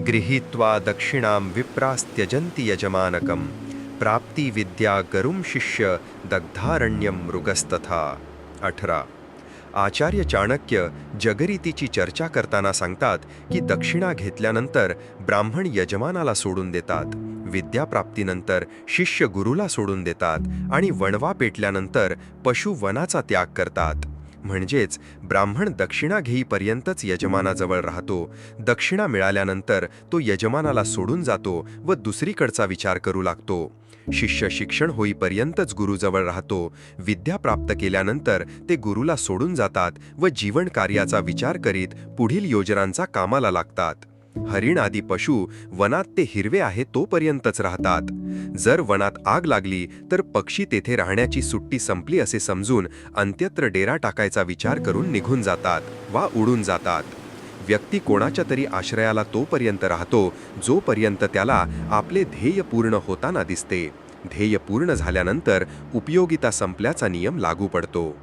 गृहीत्वा दक्षिणां विप्रास्त्यजन्ति यजमानकं प्राप्ती विद्या गरुम शिष्य दग्धारण्यम मृगस्तथा. 18. आचार्य चाणक्य जगरीतीची चर्चा करताना सांगतात की दक्षिणा घेतल्यानंतर ब्राह्मण यजमानाला सोडून देतात, विद्याप्राप्तीनंतर शिष्य गुरुला सोडून देतात आणि वणवा पेटल्यानंतर पशु वनाचा त्याग करतात. म्हणजेच ब्राह्मण दक्षिणा घेईपर्यंतच यजमानाजवळ राहतो. दक्षिणा मिळाल्यानंतर तो यजमानाला सोडून जातो व दुसरीकडचा विचार करू लागतो. शिष्य शिक्षण होईपर्यंतच गुरुजवळ राहतो. विद्या प्राप्त केल्यानंतर ते गुरुला सोडून जातात व जीवन कार्याचा विचार करीत पुढील योजनांचा कामाला लागतात. हरिण आदी पशु वनात ते हिरवे आहे तोपर्यंतच राहतात. जर वनात आग लागली तर पक्षी तेथे राहण्याची सुट्टी संपली असे समजून अन्यत्र डेरा टाकायचा विचार करून निघून जातात वा उडून जातात. व्यक्ती कोणाच्या तरी आश्रयाला तोपर्यंत राहतो जोपर्यंत त्याला आपले ध्येय पूर्ण होताना दिसते. ध्येय पूर्ण झाल्यानंतर उपयोगिता संपल्याचा नियम लागू पडतो.